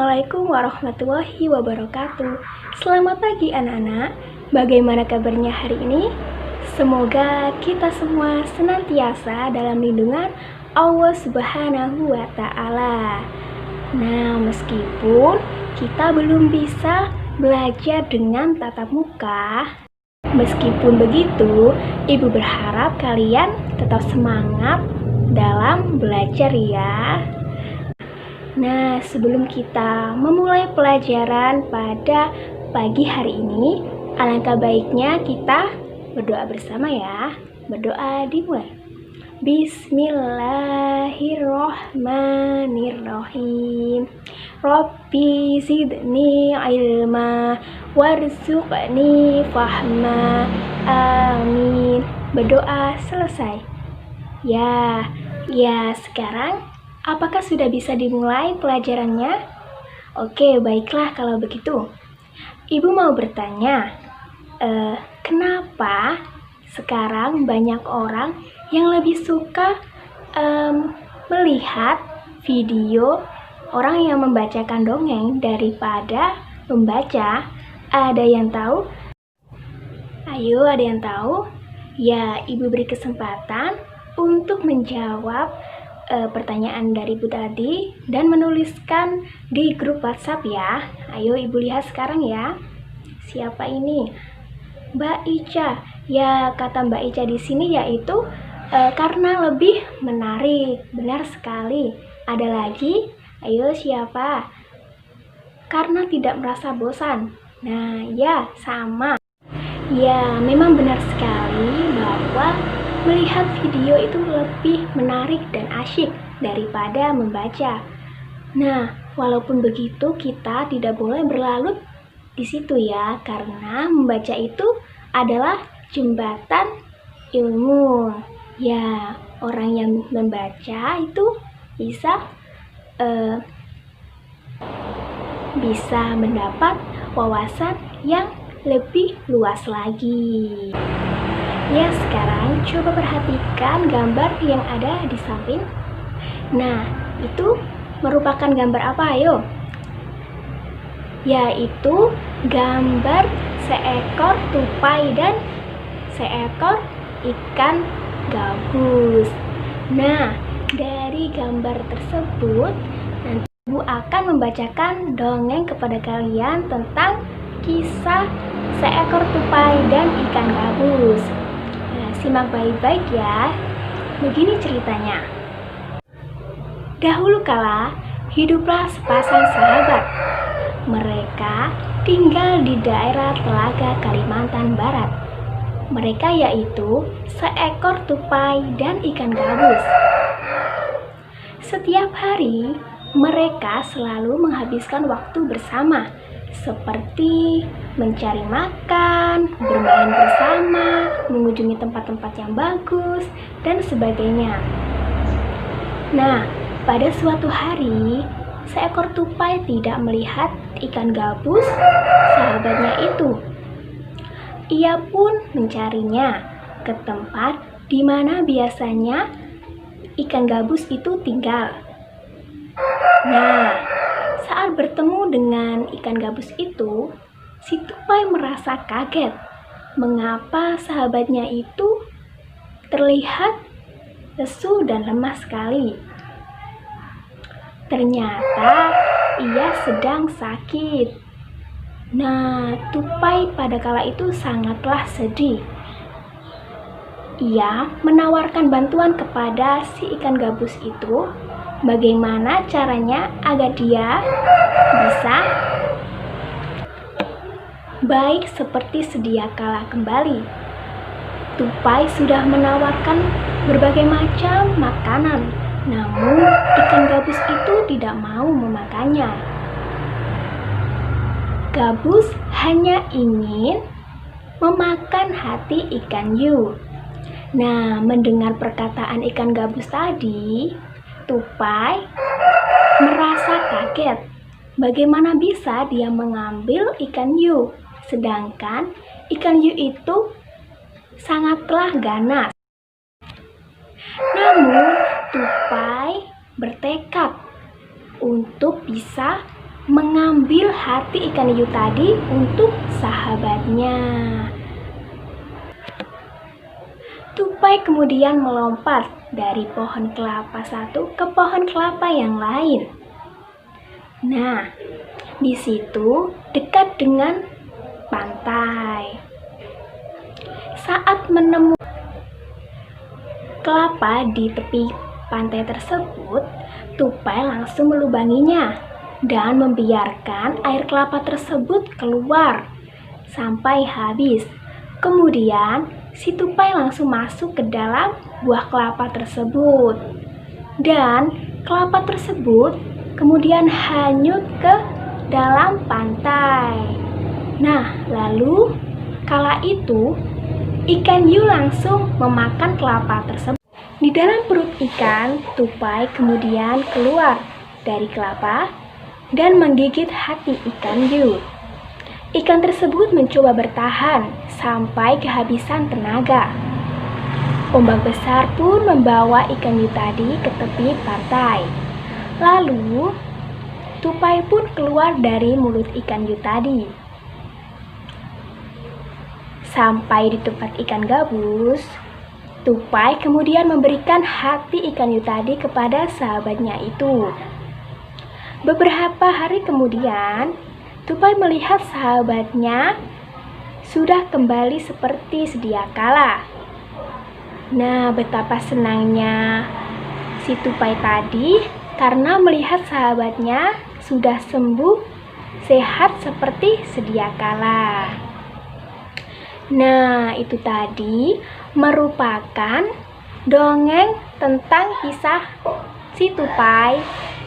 Assalamualaikum warahmatullahi wabarakatuh. Selamat pagi anak-anak. Bagaimana kabarnya hari ini? Semoga kita semua senantiasa dalam lindungan Allah Subhanahu wa Ta'ala. Nah, meskipun kita belum bisa belajar dengan tatap muka, meskipun begitu, Ibu berharap kalian tetap semangat dalam belajar ya. Nah, sebelum kita memulai pelajaran pada pagi hari ini, alangkah baiknya kita berdoa bersama ya. Berdoa dimulai. Bismillahirrohmanirrohim. Rabbi zidni ilma warzuqni fahma. Amin. Berdoa selesai. Ya, sekarang apakah sudah bisa dimulai pelajarannya? Oke, baiklah kalau begitu. Ibu mau bertanya, kenapa sekarang banyak orang yang lebih suka melihat video orang yang membacakan dongeng daripada membaca? Ada yang tahu? Ayo, ada yang tahu? Ya, Ibu beri kesempatan untuk menjawab pertanyaan dari Ibu tadi dan menuliskan di grup WhatsApp ya. Ayo Ibu lihat sekarang ya. Siapa ini? Mbak Ica. Ya, kata Mbak Ica di sini yaitu karena lebih menarik. Benar sekali. Ada lagi? Ayo siapa? Karena tidak merasa bosan. Nah, ya sama. Ya, memang benar sekali bahwa melihat video itu lebih menarik dan asyik daripada membaca. Nah, walaupun begitu kita tidak boleh berlarut di situ ya, karena membaca itu adalah jembatan ilmu. Ya, orang yang membaca itu bisa mendapat wawasan yang lebih luas lagi. Ya, sekarang coba perhatikan gambar yang ada di samping. Nah, itu merupakan gambar apa? Ayo. Yaitu gambar seekor tupai dan seekor ikan gabus. Nah, dari gambar tersebut nanti Ibu akan membacakan dongeng kepada kalian tentang kisah seekor tupai dan ikan gabus. Simak baik-baik ya. Begini ceritanya. Dahulu kala, hiduplah sepasang sahabat. Mereka tinggal di daerah Telaga Kalimantan Barat. Mereka yaitu seekor tupai dan ikan gabus. Setiap hari, mereka selalu menghabiskan waktu bersama, seperti mencari makan, bermain bersama, mengunjungi tempat-tempat yang bagus, dan sebagainya. Nah, pada suatu hari, seekor tupai tidak melihat ikan gabus, sahabatnya itu. Ia pun mencarinya ke tempat di mana biasanya ikan gabus itu tinggal. Nah, saat bertemu dengan ikan gabus itu, si tupai merasa kaget mengapa sahabatnya itu terlihat lesu dan lemah sekali. Ternyata ia sedang sakit. Nah, tupai pada kala itu sangatlah sedih. Ia menawarkan bantuan kepada si ikan gabus itu. Bagaimana caranya agar dia bisa baik seperti sedia kala kembali. Tupai sudah menawarkan berbagai macam makanan, namun ikan gabus itu tidak mau memakannya. Gabus hanya ingin memakan hati ikan hiu. Nah, mendengar perkataan ikan gabus tadi, tupai merasa kaget. Bagaimana bisa dia mengambil ikan hiu, sedangkan ikan hiu itu sangatlah ganas. Namun, tupai bertekad untuk bisa mengambil hati ikan hiu tadi untuk sahabatnya. Tupai kemudian melompat dari pohon kelapa satu ke pohon kelapa yang lain. Nah, di situ dekat dengan pantai. Saat menemukan kelapa di tepi pantai tersebut, tupai langsung melubanginya dan membiarkan air kelapa tersebut keluar sampai habis. Kemudian, si tupai langsung masuk ke dalam buah kelapa tersebut. Dan kelapa tersebut kemudian hanyut ke dalam pantai. Nah, lalu kala itu ikan hiu langsung memakan kelapa tersebut. Di dalam perut ikan, tupai kemudian keluar dari kelapa dan menggigit hati ikan hiu. Ikan tersebut mencoba bertahan sampai kehabisan tenaga. Ombak besar pun membawa ikan hiu tadi ke tepi pantai. Lalu, tupai pun keluar dari mulut ikan hiu tadi. Sampai di tempat ikan gabus, tupai kemudian memberikan hati ikan hiu tadi kepada sahabatnya itu. Beberapa hari kemudian, tupai melihat sahabatnya sudah kembali seperti sedia kala. Nah, betapa senangnya si tupai tadi karena melihat sahabatnya sudah sembuh, sehat seperti sedia kala. Nah, itu tadi merupakan dongeng tentang kisah si tupai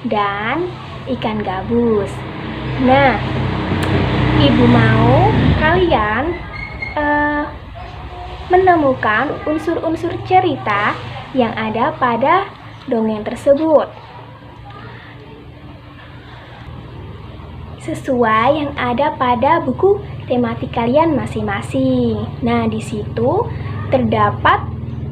dan ikan gabus. Nah, ibu mau kalian menemukan unsur-unsur cerita yang ada pada dongeng tersebut sesuai yang ada pada buku tematik kalian masing-masing. Nah, di situ terdapat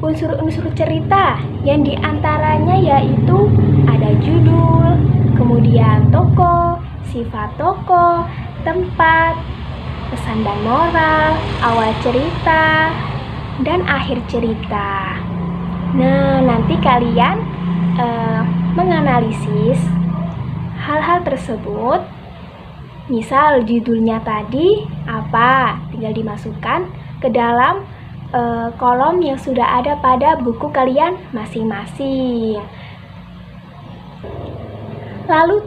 unsur-unsur cerita yang diantaranya yaitu ada judul, kemudian tokoh, sifat tokoh, tempat, pesan dan moral, awal cerita, dan akhir cerita. Nah, nanti kalian menganalisis hal-hal tersebut. Misal judulnya tadi apa, tinggal dimasukkan ke dalam kolom yang sudah ada pada buku kalian masing-masing. Lalu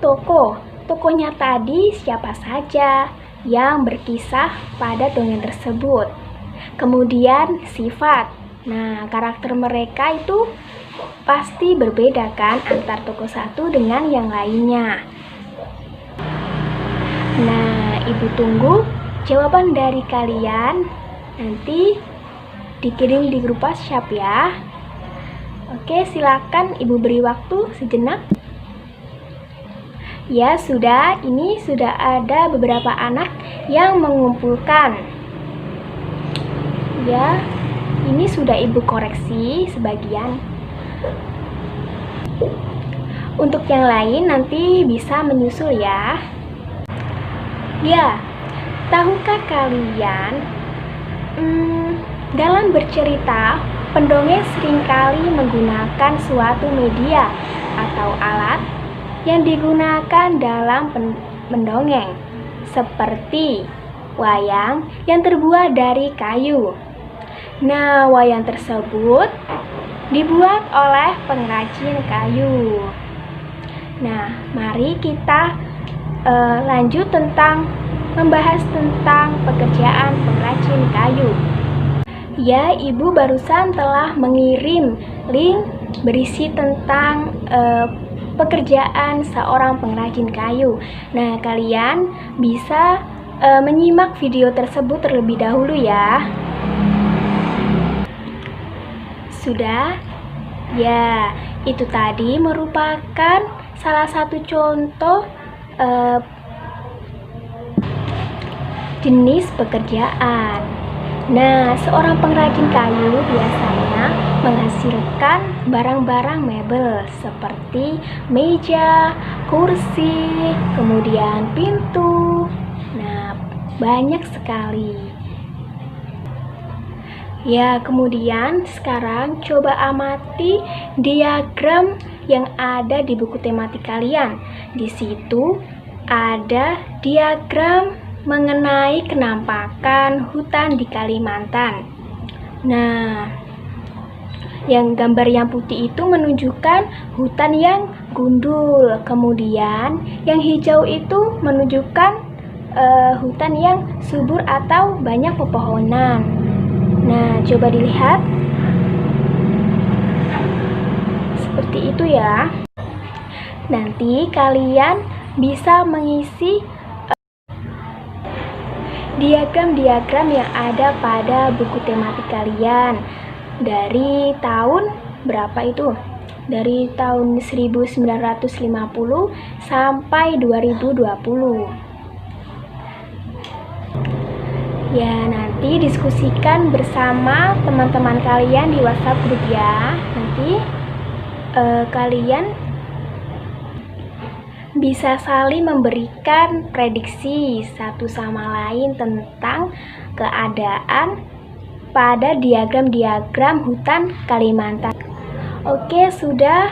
tokohnya tadi siapa saja yang berkisah pada dongeng tersebut. Kemudian sifat. Nah, karakter mereka itu pasti berbeda kan antar tokoh satu dengan yang lainnya. Nah, ibu tunggu jawaban dari kalian. Nanti dikirim di grup WhatsApp ya. Oke, silakan ibu beri waktu sejenak. Ya, sudah. Ini sudah ada beberapa anak yang mengumpulkan. Ya, ini sudah ibu koreksi sebagian. Untuk yang lain nanti bisa menyusul ya. Ya, tahukah kalian dalam bercerita, pendongeng seringkali menggunakan suatu media atau alat yang digunakan dalam mendongeng, seperti wayang yang terbuat dari kayu. Nah, wayang tersebut dibuat oleh pengrajin kayu. Nah, mari kita lanjut membahas tentang pekerjaan pengrajin kayu. Ya, ibu barusan telah mengirim link berisi tentang pekerjaan seorang pengrajin kayu. Nah, kalian bisa menyimak video tersebut terlebih dahulu ya. Sudah? Ya, itu tadi merupakan salah satu contoh jenis pekerjaan. Nah, seorang pengrajin kayu biasanya menghasilkan barang-barang mebel seperti meja, kursi, kemudian pintu. Nah, banyak sekali. Ya, kemudian sekarang coba amati diagram yang ada di buku tematik kalian. Di situ ada diagram mengenai kenampakan hutan di Kalimantan. Nah, yang gambar yang putih itu menunjukkan hutan yang gundul. Kemudian yang hijau itu menunjukkan hutan yang subur atau banyak pepohonan. Nah, coba dilihat. Seperti itu ya. Nanti kalian bisa mengisi diagram-diagram yang ada pada buku tematik kalian. Dari tahun berapa itu? Dari tahun 1950 sampai 2020. Ya, nanti diskusikan bersama teman-teman kalian di WhatsApp grup ya. Nanti kalian bisa saling memberikan prediksi satu sama lain tentang keadaan pada diagram-diagram hutan Kalimantan. Oke, sudah.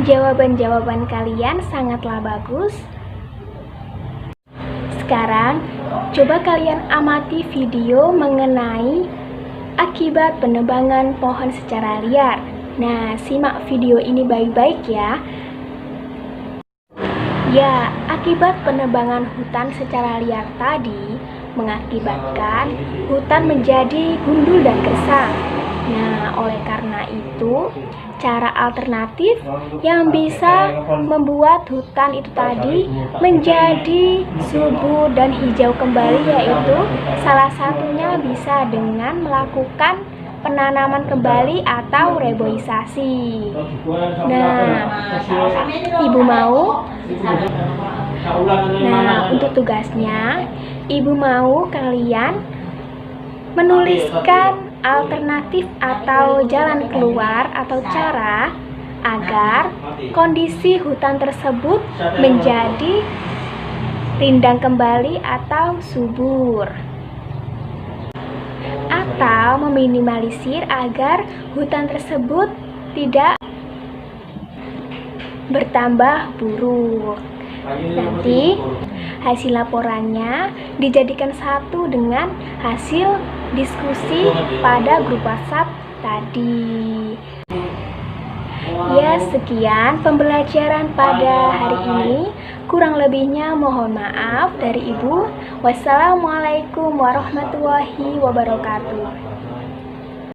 Jawaban-jawaban kalian sangatlah bagus. Sekarang, coba kalian amati video mengenai akibat penebangan pohon secara liar. Nah, simak video ini baik-baik ya. Ya, akibat penebangan hutan secara liar tadi mengakibatkan hutan menjadi gundul dan gersang. Nah, oleh karena itu, cara alternatif yang bisa membuat hutan itu tadi menjadi subur dan hijau kembali yaitu salah satunya bisa dengan melakukan penanaman kembali atau reboisasi. Nah, Ibu mau? Nah, untuk tugasnya, Ibu mau kalian menuliskan alternatif atau jalan keluar atau cara agar kondisi hutan tersebut menjadi rindang kembali atau subur, atau meminimalisir agar hutan tersebut tidak bertambah buruk. Nanti hasil laporannya dijadikan satu dengan hasil diskusi pada grup WhatsApp tadi. Ya, sekian pembelajaran pada hari ini. Kurang lebihnya mohon maaf dari Ibu. Wassalamualaikum warahmatullahi wabarakatuh.